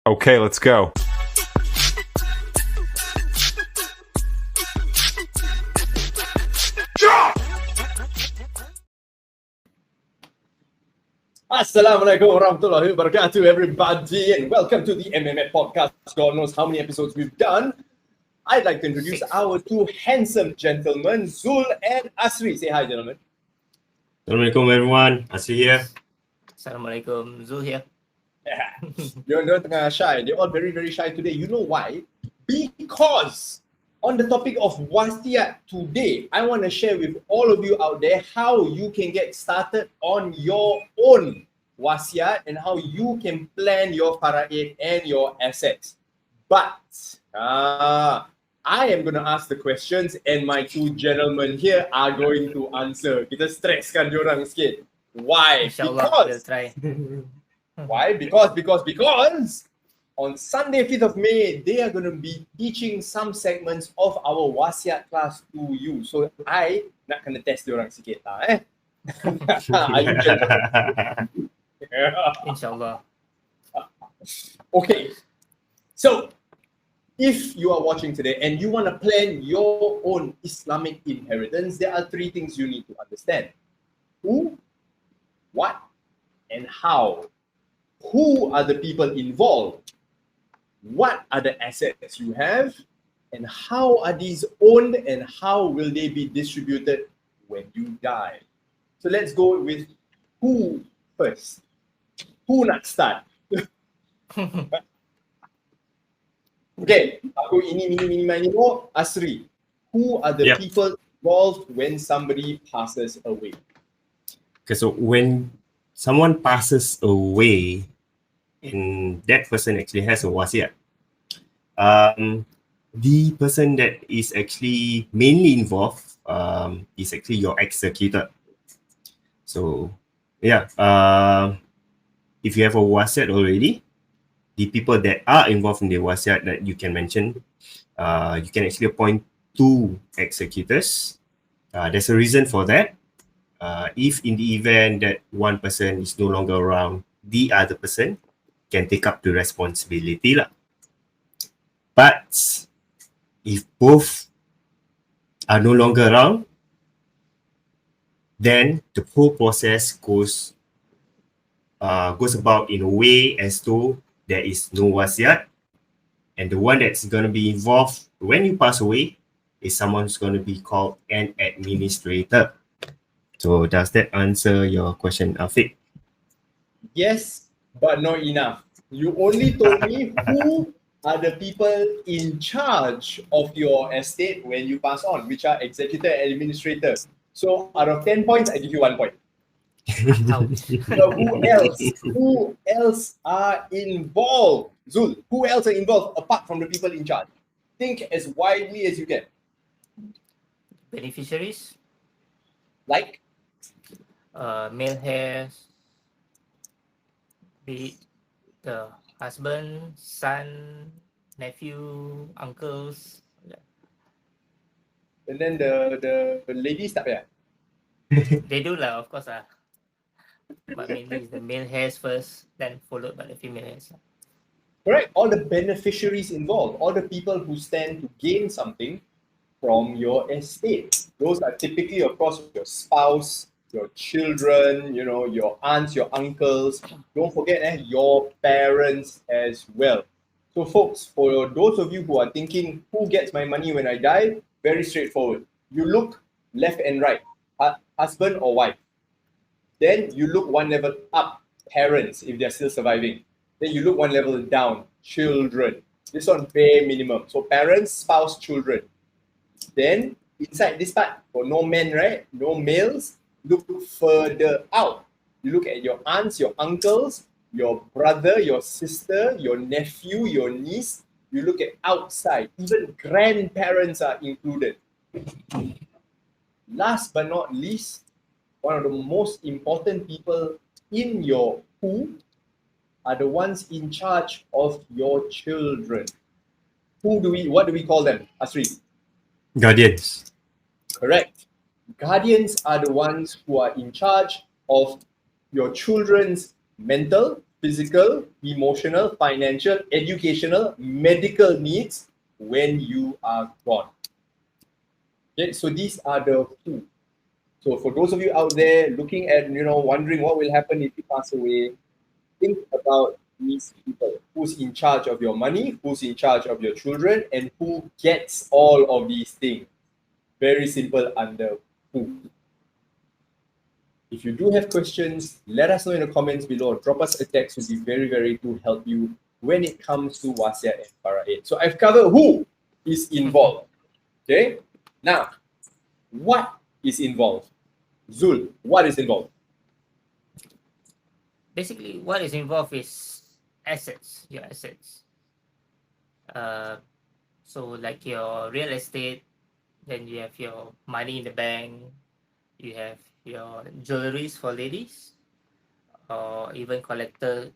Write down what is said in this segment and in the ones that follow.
Okay, let's go. Assalamualaikum warahmatullahi wabarakatuh, everybody, and welcome to the MMF Podcast. God knows how many episodes we've done. I'd like to introduce our two handsome gentlemen, Zul and Asri. Say hi, gentlemen. Assalamualaikum everyone, Asri here. Assalamualaikum, Zul here. You're tengah shy. They're all very, very shy today. You know why? Because on the topic of Wasiat today, I want to share with all of you out there how you can get started on your own Wasiat and how you can plan your Faraid and your assets. But I am going to ask the questions and my two gentlemen here are going to answer. Kita stresskan diorang sikit. Why? InsyaAllah, we'll try. Why? Because on Sunday, 5th of May, they are going to be teaching some segments of our Wasiat class to you. So, I nak kena test diorang sikit lah, Are you InsyaAllah. Okay. So, if you are watching today and you want to plan your own Islamic inheritance, there are three things you need to understand. Who, what, and how. Who are the people involved? What are the assets you have? And how are these owned and how will they be distributed when you die? So let's go with who first. Who nak start? Okay, aku ini Asri. Who are the people involved when somebody passes away? Okay, so when someone passes away and that person actually has a wasiat, the person that is actually mainly involved is actually your executor. So if you have a wasiat already, the people that are involved in the wasiat that you can mention, you can actually appoint two executors. There's a reason for that. If in the event that one person is no longer around, the other person can take up the responsibility lah. But if both are no longer around, then the whole process goes about in a way as though there is no wasiat, and the one that's going to be involved when you pass away is someone who's going to be called an administrator. So does that answer your question, Afiq? Yes, but not enough. You only told me who are the people in charge of your estate when you pass on, which are executor and administrators. So out of 10 points, I give you 1 point. So who else are involved? Zul, who else are involved apart from the people in charge? Think as widely as you can. Beneficiaries, Like? male heirs, be it the husband, son, nephew, uncles. And then the ladies tak payah? They do lah, of course lah. But mainly it's the male heirs first, then followed by the female heirs. Correct. All the beneficiaries involved, all the people who stand to gain something from your estate. Those are typically, of course, your spouse, your children, your aunts, your uncles. Don't forget your parents as well. So folks, for those of you who are thinking, who gets my money when I die? Very straightforward. You look left and right, husband or wife. Then you look one level up, parents, if they're still surviving. Then you look one level down, children. This one bare minimum. So parents, spouse, children. Then inside this part, for no men, right? No males, look further out. You look at your aunts, your uncles, your brother, your sister, your nephew, your niece. You look at outside. Even grandparents are included. Last but not least, one of the most important people in your who are the ones in charge of your children. What do we call them, Asri? Guardians. Correct. Guardians are the ones who are in charge of your children's mental, physical, emotional, financial, educational, medical needs when you are gone. Okay, so these are the who. So for those of you out there looking at, wondering what will happen if you pass away, think about these people. Who's in charge of your money, who's in charge of your children, and who gets all of these things. Very simple under who. If you do have questions, let us know in the comments below. Drop us a text. We'll be very, very to help you when it comes to Wasiat and Faraid. So I've covered who is involved. Okay? Now, what is involved? Zul, what is involved? Basically, what is involved is assets, your assets. So like your real estate, then you have your money in the bank, you have your jewelries for ladies, or even collecting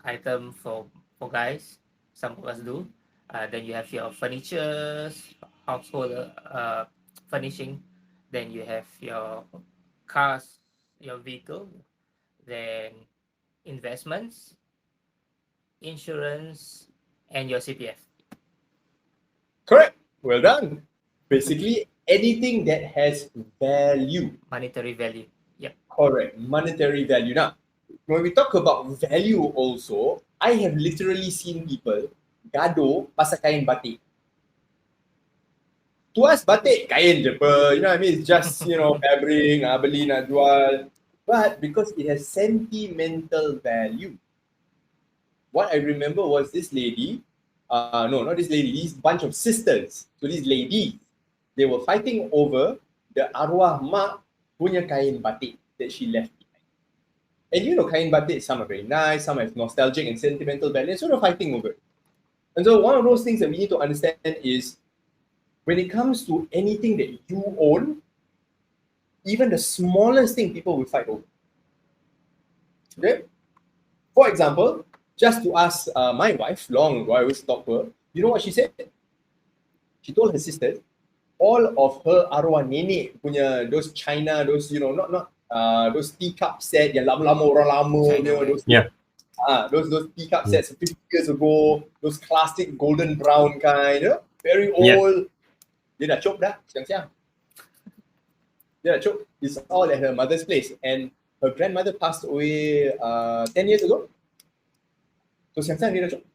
item for guys. Some of us do. Then you have your furniture, household furnishing. Then you have your cars, your vehicle. Then investments, insurance, and your CPF. Correct. Well done. Basically, anything that has value. Monetary value. Yep. Correct. Monetary value. Now, when we talk about value also, I have literally seen people gaduh pasal kain batik. To us, batik kain je apa. You know what I mean? It's just, fabric, nak beli, nak jual. But because it has sentimental value. What I remember was this lady, no, not this lady, these bunch of sisters. So these ladies, they were fighting over the arwah mak punya kain batik that she left behind. And kain batik, some are very nice, some have nostalgic and sentimental value, and sort of fighting over it. And so one of those things that we need to understand is when it comes to anything that you own, even the smallest thing people will fight over. Okay? For example, just to ask my wife long ago, I always talk to her, you know what she said? She told her sisters, all of her arwah nenek punya, those China, those, those teacup set yang lama-lama orang lama, those, those teacup sets 50 years ago, those classic golden brown kind, very old. Dia dah chop dah, siang-siang. Dia dah chop. It's all at her mother's place. And her grandmother passed away 10 years ago. So siang-siang dia dah chop.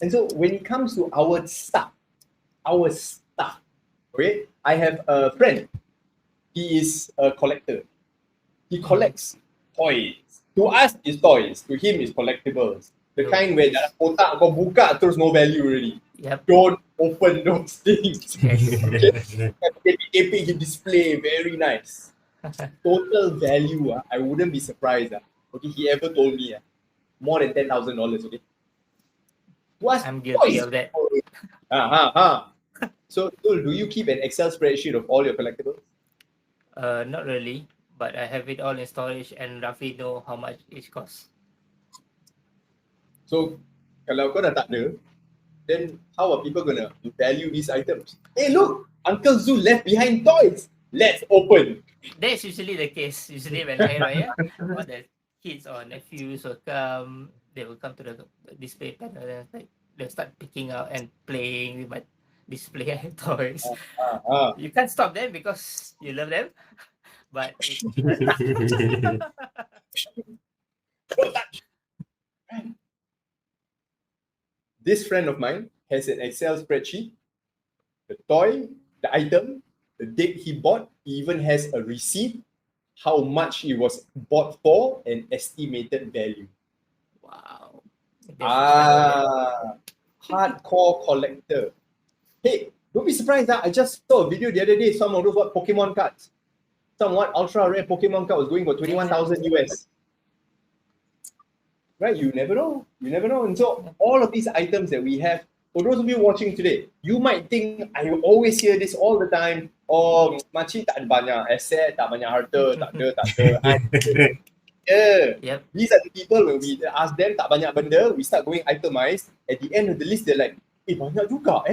And so when it comes to our stuff, okay, I have a friend. He is a collector. He collects toys. To us, it's toys. To him, it's collectibles. The kind where dalam kotak kau buka terus no value already. Yep. Don't open those things. Epic display, very nice. Total value, I wouldn't be surprised. Okay, he ever told me more than $10,000. Okay. I'm guilty of that. So, do you keep an Excel spreadsheet of all your collectibles? Not really, but I have it all in storage and roughly know how much each costs. So, kalau kau dah tak ada, then how are people gonna value these items? Hey, look, Uncle Zul left behind toys. Let's open. That's usually the case. Usually when Hari Raya, all the kids or nephews will come, they will come to the display panel and they'll start picking out and playing with my display toys. You can't stop them because you love them, but This friend of mine has an Excel spreadsheet, the toy, the item, the date he bought, he even has a receipt, how much it was bought for, and estimated value. wow. Hardcore collector. Hey, don't be surprised. I just saw a video the other day, some of those Pokemon cards. Some ultra rare Pokemon card was going for 21,000 US. Right? You never know. And so all of these items that we have, for those of you watching today, you might think, I always hear this all the time, oh, makcik tak ada banyak asset, tak banyak harta, tak ada. Yep. These are the people when we ask them tak banyak benda, we start going itemized. At the end of the list, they're like, banyak juga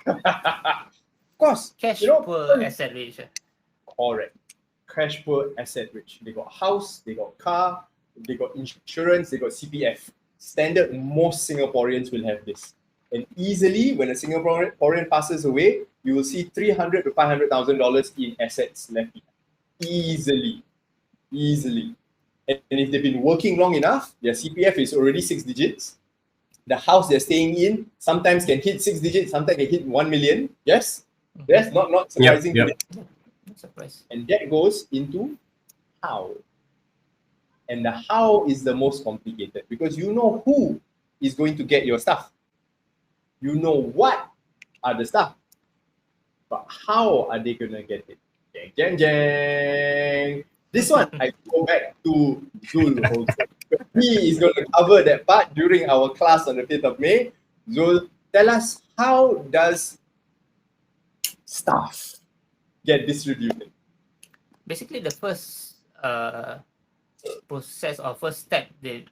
Of course. Cash per asset rate. Correct. cash poor, asset rich. They got house, they got car, they got insurance, they got CPF. Standard, most Singaporeans will have this. And easily, when a Singaporean passes away, you will see $300,000 to $500,000 in assets left behind. Easily. And if they've been working long enough, their CPF is already 6 digits. The house they're staying in sometimes can hit 6 digits, sometimes can hit 1 million. Yes? That's not surprising to them. Not surprised. And that goes into how. And the how is the most complicated because you know who is going to get your stuff. You know what are the stuff. But how are they going to get it? Jang, jang, jang. This one, I go back to Zul also. He is going to cover that part during our class on the 5th of May. Zul, tell us, how does stuff get distributed? Basically, the first process or first step that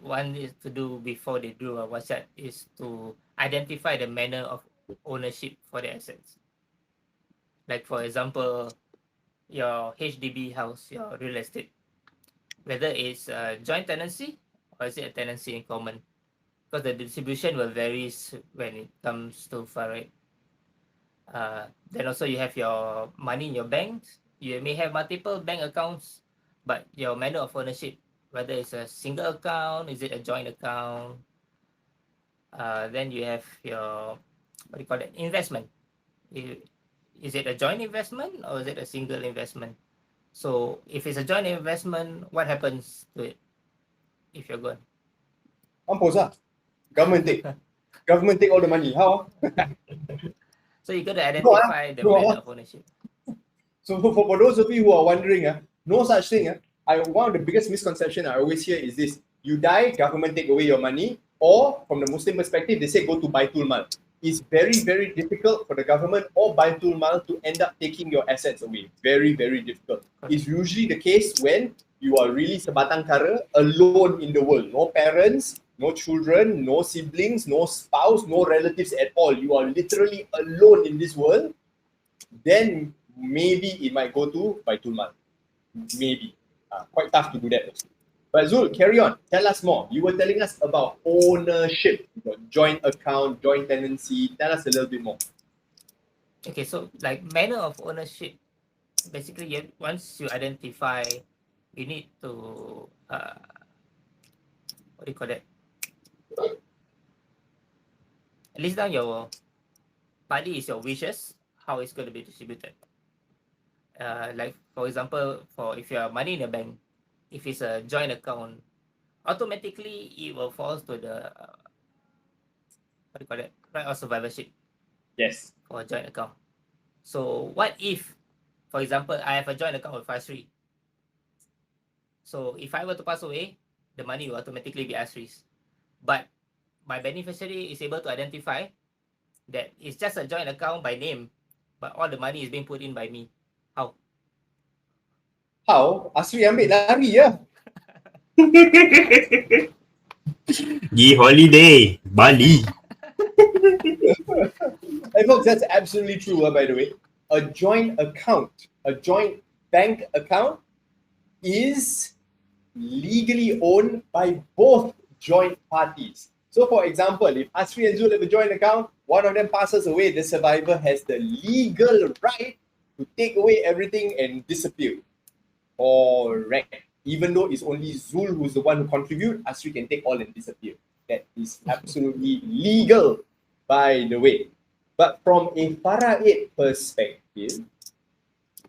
one is to do before they do a wasiat is to identify the manner of ownership for the assets. Like for example, your HDB house, your real estate, whether it's a joint tenancy or is it a tenancy in common, because the distribution will vary when it comes to Faraid. Then also you have your money in your banks. You may have multiple bank accounts, but your manner of ownership, whether it's a single account, is it a joint account? Then you have your, what do you call it, investment. Is it a joint investment or is it a single investment? So if it's a joint investment, what happens to it if you're gone? Mampus lah. Government take all the money. How? So you got to identify the manner of ownership. So for those of you who are wondering, no such thing. One of the biggest misconceptions I always hear is this: you die, government take away your money, or from the Muslim perspective, they say go to Baitul Mal. It's very, very difficult for the government or Baitul Mal to end up taking your assets away. Very, very difficult. It's usually the case when you are really sebatang kara, alone in the world. No parents, no children, no siblings, no spouse, no relatives at all. You are literally alone in this world. Then maybe it might go to Baitul Mal. Maybe. Quite tough to do that. But Zul, carry on. Tell us more. You were telling us about ownership, joint account, joint tenancy. Tell us a little bit more. Okay, so like manner of ownership, basically once you identify, you need to, what do you call that? List down your, partly is your wishes, how it's going to be distributed. Like for example, if you have money in the bank, if it's a joint account, automatically it will fall to the what do you call it? Right of survivorship. Yes. For a joint account. So what if, for example, I have a joint account with Asri. So if I were to pass away, the money will automatically be Asri's. But my beneficiary is able to identify that it's just a joint account by name, but all the money is being put in by me. How? How? Asri ambil lari ya. Gi holiday, Bali. And folks, that's absolutely true, by the way. A joint account, a joint bank account is legally owned by both joint parties. So for example, if Asri and Zul have a joint account, one of them passes away, the survivor has the legal right to take away everything and disappear. Correct. Even though it's only Zul who's the one who contribute, Asri can take all and disappear. That is absolutely legal, by the way. But from a Faraid perspective,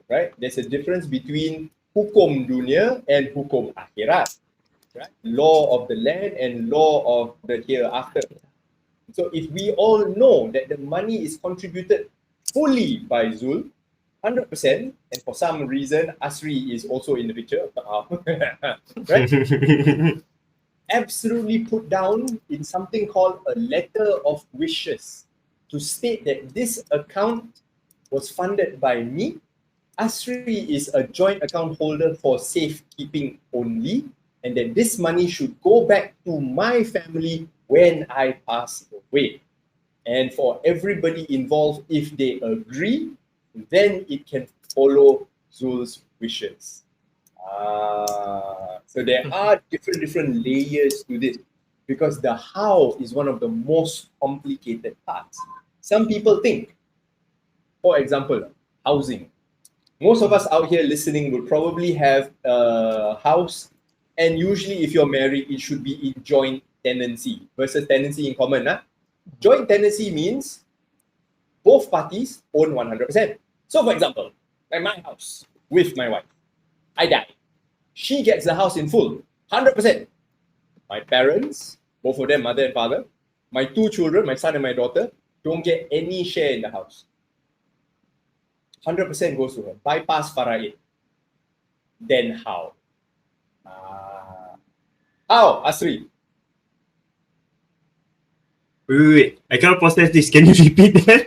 right, there's a difference between hukum dunia and hukum akhirat. Right? Law of the land and law of the hereafter. So if we all know that the money is contributed fully by Zul, 100%, and for some reason Asri is also in the picture, right? Absolutely put down in something called a letter of wishes to state that this account was funded by me. Asri is a joint account holder for safekeeping only, and that this money should go back to my family when I pass away. And for everybody involved, if they agree, then it can follow Zul's wishes. So there are different layers to this, because the how is one of the most complicated parts. Some people think, for example, housing. Most of us out here listening would probably have a house, and usually if you're married, it should be in joint tenancy versus tenancy in common. Joint tenancy means both parties own 100%. So for example, like my house with my wife, I die. She gets the house in full, 100%. My parents, both of them, mother and father, my two children, my son and my daughter, don't get any share in the house. 100% goes to her. Bypass Faraid. Then how? How, Asri? Wait. I cannot process this. Can you repeat that?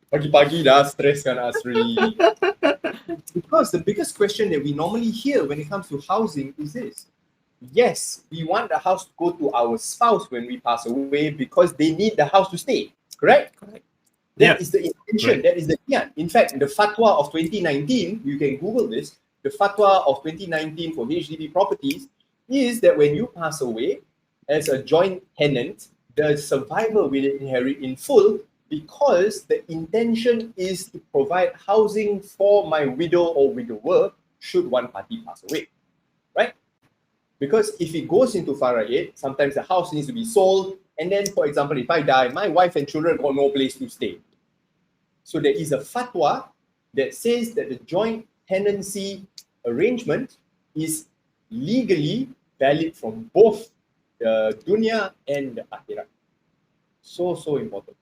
Pagi-pagi dah stress kan, Asri. Because the biggest question that we normally hear when it comes to housing is this. Yes, we want the house to go to our spouse when we pass away because they need the house to stay. Correct? Correct. That is the intention. That is the niat. In fact, the fatwa of 2019, you can Google this, the fatwa of 2019 for HDB properties is that when you pass away as a joint tenant, the survivor will inherit in full because the intention is to provide housing for my widow or widower should one party pass away, right? Because if it goes into Faraid, sometimes the house needs to be sold, and then, for example, if I die, my wife and children got no place to stay. So there is a fatwa that says that the joint tenancy arrangement is legally valid from both the dunya and the akhirat. So important.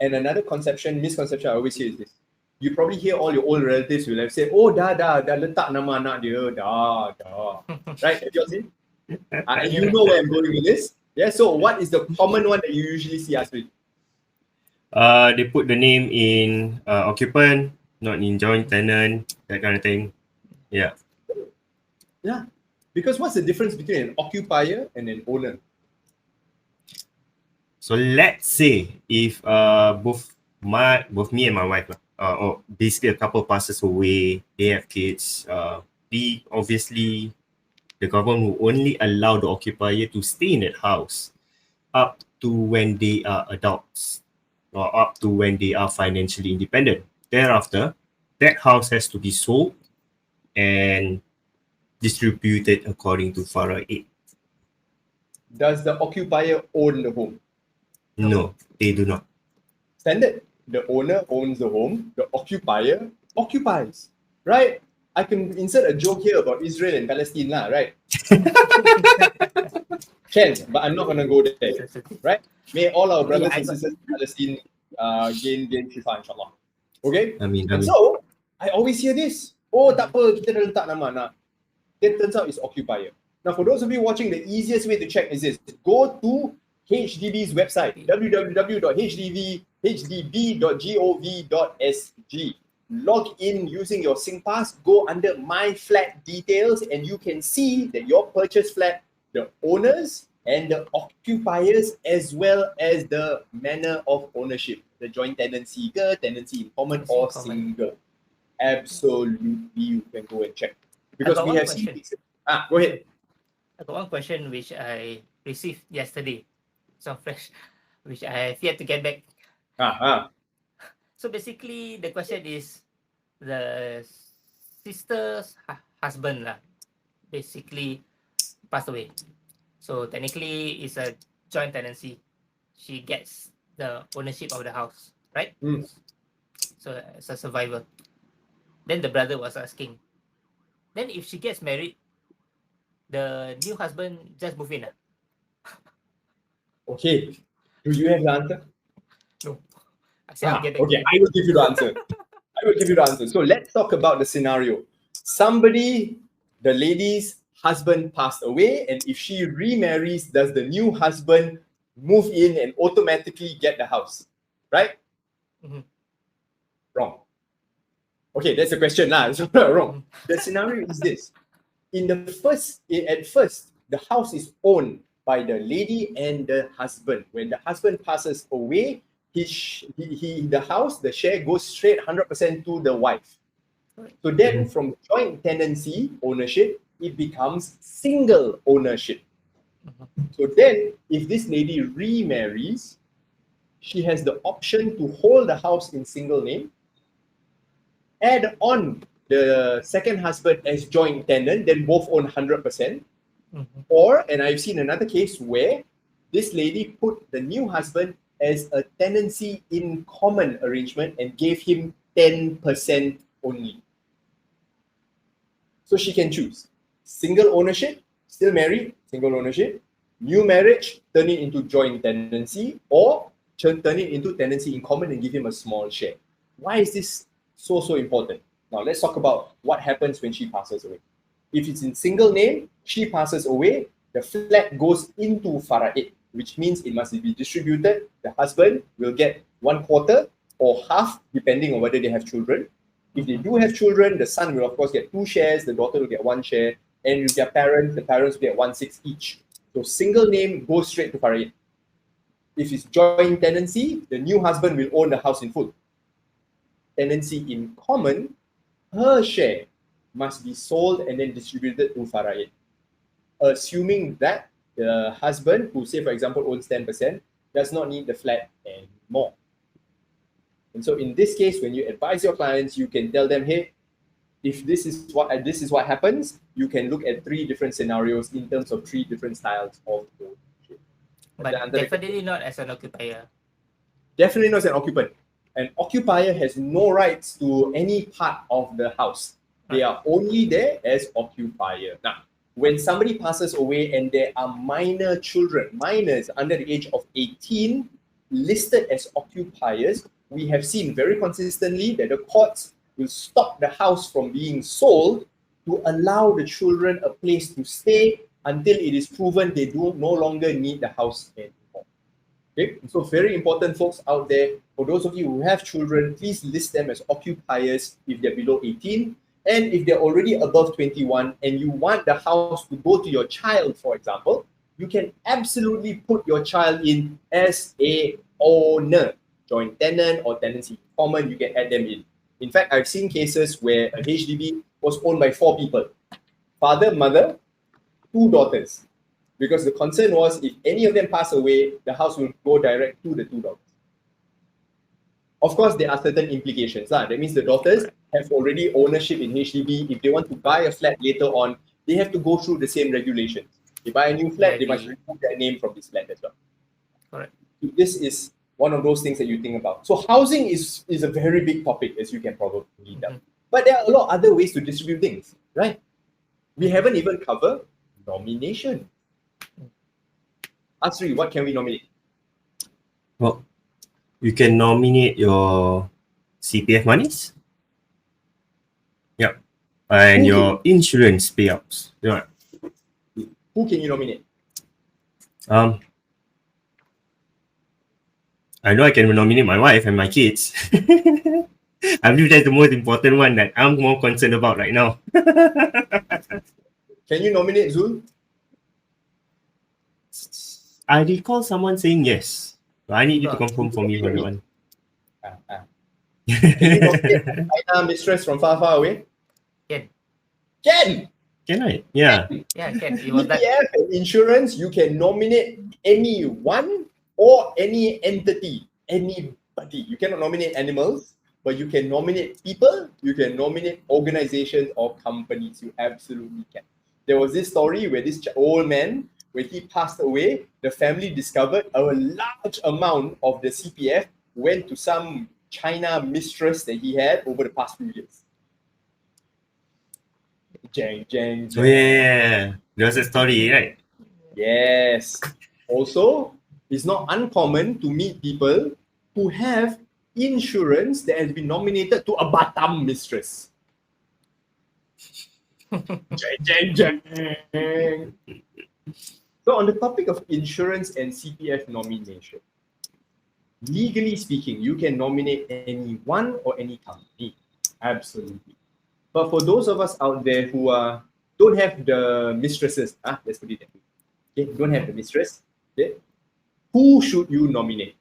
And another misconception I always hear is this. You probably hear all your old relatives will have said, oh, dah letak nama anak dia, dah. Right? Have you all seen? You know where I'm going with this? Yeah, so what is the common one that you usually see, Asri? They put the name in occupant, not in joint tenant, that kind of thing. Yeah. Yeah. Because what's the difference between an occupier and an owner? So let's say if both me and my wife, or basically a couple passes away, they have kids, obviously the government will only allow the occupier to stay in that house up to when they are adults or up to when they are financially independent. Thereafter, that house has to be sold and distributed according to Faraid. Does the occupier own the home? No, they do not. Standard. The owner owns the home, the occupier occupies, right? I can insert a joke here about Israel and Palestine, right? Can, but I'm not going to go there, right? May all our brothers and sisters in Palestine gain shifa, inshallah. Okay? And so, I always hear this. Oh, tak apa, kita dah letak nama anak. It turns out it's occupier. Now, for those of you watching, the easiest way to check is this. Go to HDB's website, www.hdb.gov.sg. Log in using your SingPass, go under My Flat Details, and you can see that your purchase flat, the owners and the occupiers, as well as the manner of ownership, the joint tenancy, tenancy in common or single. Absolutely, you can go and check. Because we have seen this. Go ahead. I got one question which I received yesterday. So fresh, which I have yet to get back. So basically, the question is the sister's husband basically passed away. So technically, it's a joint tenancy. She gets the ownership of the house, right? So as a survivor. Then the brother was asking, then if she gets married, the new husband just move in? Okay. Do you have the answer? No. Okay, I will give you the answer. So let's talk about the scenario. Somebody, the lady's husband passed away, and if she remarries, does the new husband move in and automatically get the house? Right? Wrong. Okay, that's the question. Wrong. The scenario is this. At first, the house is owned by the lady and the husband. When the husband passes away, the share goes straight 100% to the wife. So then from joint tenancy ownership, it becomes single ownership. So then if this lady remarries, she has the option to hold the house in single name, add on the second husband as joint tenant, then both own 100%. Or, and I've seen another case where this lady put the new husband as a tenancy in common arrangement and gave him 10% only. So she can choose single ownership, still married, single ownership, new marriage, turn it into joint tenancy, or turn it into tenancy in common and give him a small share. Why is this so important? Now let's talk about what happens when she passes away. If it's in single name, she passes away, the flat goes into Faraid, which means it must be distributed. The husband will get 1/4 or half, depending on whether they have children. If they do have children, the son will of course get 2 shares, the daughter will get 1 share, and with their parents, the parents will get 1/6 each. So single name goes straight to Faraid. If it's joint tenancy, the new husband will own the house in full. Tenancy in common, her share must be sold and then distributed to Faraid, assuming that the husband, who say for example owns 10%, does not need the flat anymore. And so in this case, when you advise your clients, you can tell them, hey, if this is what happens, you can look at 3 different scenarios in terms of 3 different styles of ownership. But definitely not as an occupier. Definitely not as an occupant. An occupier has no rights to any part of the house. They are only there as occupier. Now, when somebody passes away and there are minor children, minors under the age of 18, listed as occupiers, we have seen very consistently that the courts will stop the house from being sold to allow the children a place to stay until it is proven they do no longer need the house anymore. Okay, so very important, folks out there, for those of you who have children, please list them as occupiers if they're below 18. And if they're already above 21 and you want the house to go to your child, for example, you can absolutely put your child in as a owner, joint tenant or tenancy common, you can add them in. In fact, I've seen cases where a HDB was owned by 4 people, father, mother, 2 daughters, because the concern was if any of them pass away, the house will go direct to the 2 daughters. Of course, there are certain implications. That means the daughters have already ownership in HDB. If they want to buy a flat later on, they have to go through the same regulations. They buy a new flat, they must remove their name from this flat as well. Correct. This is one of those things that you think about. So housing is a very big topic, as you can probably tell. But there are a lot of other ways to distribute things, right? We haven't even covered nomination. Asri, what can we nominate? Well, you can nominate your CPF monies. Yep. And your insurance payouts. Yeah. Who can you nominate? I know I can nominate my wife and my kids. I believe that's the most important one that I'm more concerned about right now. Can you nominate Zul? I recall someone saying yes. But I need you to confirm for me for that one. Can you nominate China mistress from far, far away? Can. Can! Can I? Yeah. Yeah, can. It was that. CPF and insurance, you can nominate anyone or any entity, anybody. You cannot nominate animals, but you can nominate people, you can nominate organizations or companies. You absolutely can. There was this story where this old man, when he passed away, the family discovered a large amount of the CPF went to some China mistress that he had over the past few years. Jang. Oh yeah. There's a story, right? Yes. Also, it's not uncommon to meet people who have insurance that has been nominated to a Batam mistress. Jang. So on the topic of insurance and CPF nomination, legally speaking, you can nominate anyone or any company. Absolutely. But for those of us out there who don't have the mistresses, let's put it that way. Okay, don't have the mistress. Okay, who should you nominate?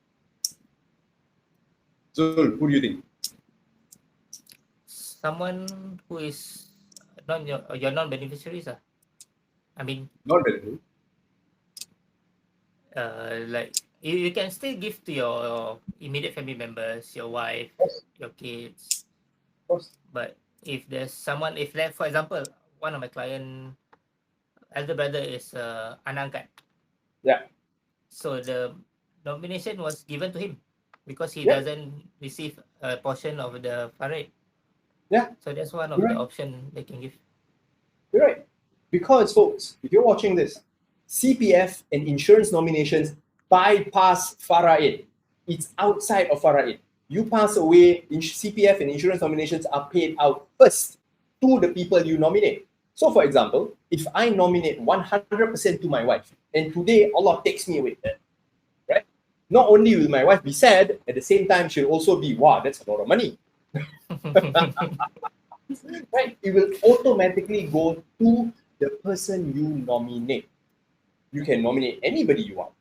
Zul, who do you think? someone who is not your non-beneficiaries. I mean, Not really. like you can still give to your immediate family members, your wife, Yes, your kids. of course. But if there's someone, if like for example, one of my client elder brother is unangkat, Yeah. so the nomination was given to him because he Yeah. doesn't receive a portion of the Faraid. Yeah. So that's one of You're the right. option they can give. You're right. Because, folks, if you're watching this, CPF and insurance nominations bypass Faraid. It's outside of Faraid. You pass away, CPF and insurance nominations are paid out first to the people you nominate. So, for example, if I nominate 100% to my wife, and today Allah takes me away, right? Not only will my wife be sad, at the same time, she'll also be, wow, that's a lot of money. Right? It will automatically go to the person you nominate. You can nominate anybody you want.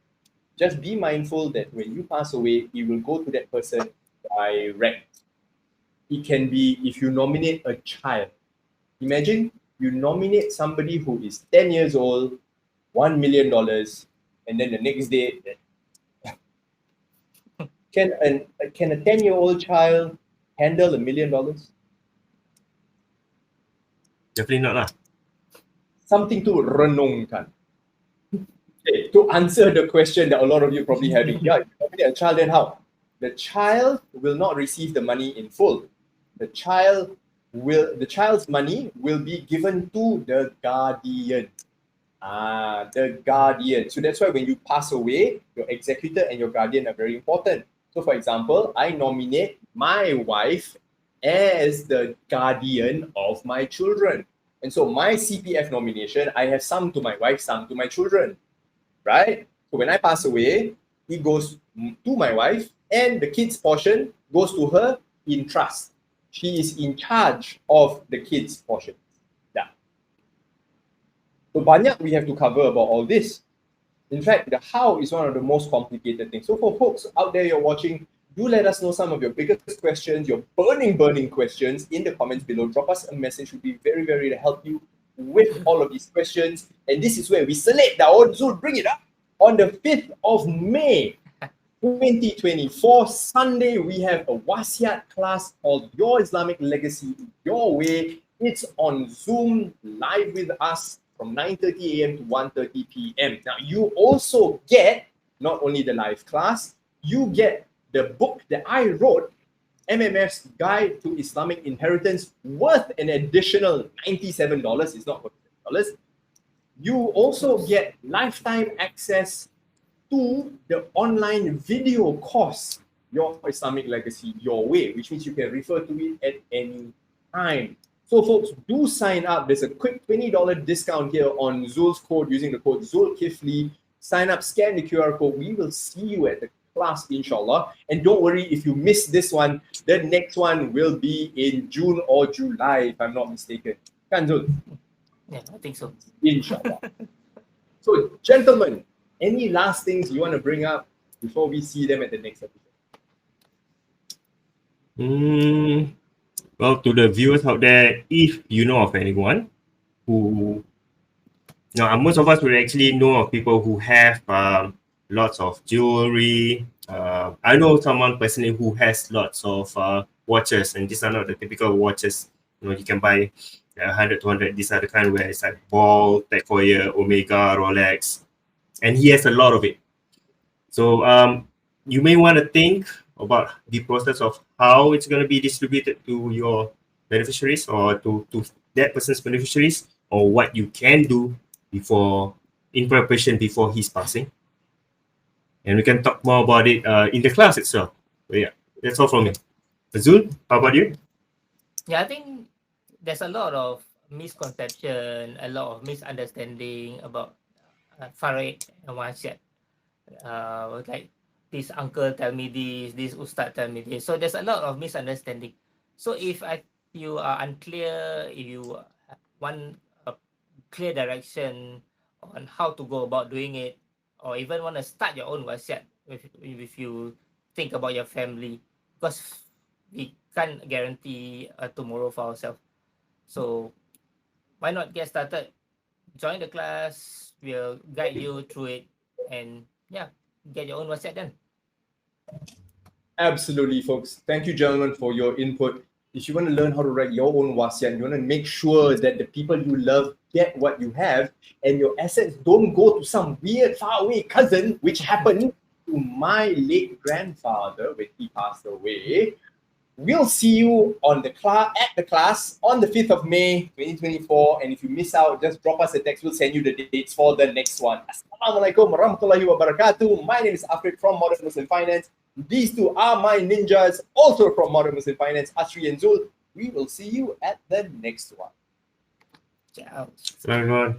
Just be mindful that when you pass away, it will go to that person direct. It can be if you nominate a child. Imagine you nominate somebody who is 10 years old, $1 million, and then the next day, can a 10-year-old child handle $1 million? Definitely not lah. Something to renungkan. Okay, to answer the question that a lot of you probably having, yeah, if you nominate a child, then how? The child will not receive the money in full. The child's money will be given to the guardian. The guardian. So that's why when you pass away, your executor and your guardian are very important. So for example, I nominate my wife as the guardian of my children. And so my CPF nomination, I have some to my wife, some to my children, right? So when I pass away, it goes to my wife, and the kids' portion goes to her in trust. She is in charge of the kids' portion. Yeah. So banyak we have to cover about all this. In fact, the how is one of the most complicated things. So for folks out there you're watching, do let us know some of your biggest questions, your burning questions in the comments below. Drop us a message. We'll be very, very to help you with all of these questions. And this is where we select our Zul, bring it up. On the 5th of May, 2024, Sunday, we have a Wasiat class called Your Islamic Legacy Your Way. It's on Zoom, live with us from 9:30 a.m. to 1:30 p.m. Now, you also get not only the live class, you get the book that I wrote, MMF's Guide to Islamic Inheritance, worth an additional $97. It's not $47. You also get lifetime access to the online video course, Your Islamic Legacy Your Way, which means you can refer to it at any time. So folks, do sign up. There's a quick $20 discount here on Zul's code using the code ZulKifli. Sign up, scan the QR code. We will see you at the class, inshallah. And don't worry if you miss this one, the next one will be in June or July, if I'm not mistaken. Kan Zul? Yeah, I think so. Inshallah. So, gentlemen, any last things you want to bring up before we see them at the next episode? Well, to the viewers out there, if you know of anyone who, most of us will actually know of people who have lots of jewelry. I know someone personally who has lots of watches, and these are not the typical watches. You can buy 100, 200. These are the kind where it's like Ball, Tag Heuer, Omega, Rolex, and he has a lot of it. So you may want to think about the process of how it's going to be distributed to your beneficiaries or to that person's beneficiaries, or what you can do in preparation before he's passing. And we can talk more about it in the class itself. So yeah, that's all from me. Azul, how about you? Yeah, I think there's a lot of misconception, a lot of misunderstanding about Faraid and Wasiat. Like this uncle tell me this ustad tell me this. So there's a lot of misunderstanding. So if you are unclear, if you want a clear direction on how to go about doing it, or even want to start your own wasiat, if you think about your family, because we can't guarantee a tomorrow for ourselves. So why not get started? Join the class. We'll guide you through it, and yeah, get your own wasiat done. Absolutely, folks. Thank you, gentlemen, for your input. If you want to learn how to write your own wasiat, you want to make sure that the people you love get what you have, and your assets don't go to some weird faraway cousin, which happened to my late grandfather when he passed away. We'll see you on the class on the 5th of May 2024. And if you miss out, just drop us a text. We'll send you the dates for the next one. Assalamualaikum warahmatullahi wabarakatuh. My name is Afiq from Modern Muslim Finance. These two are my ninjas, also from Modern Muslim Finance, Asri and Zul. We will see you at the next one. Ciao. Selamat.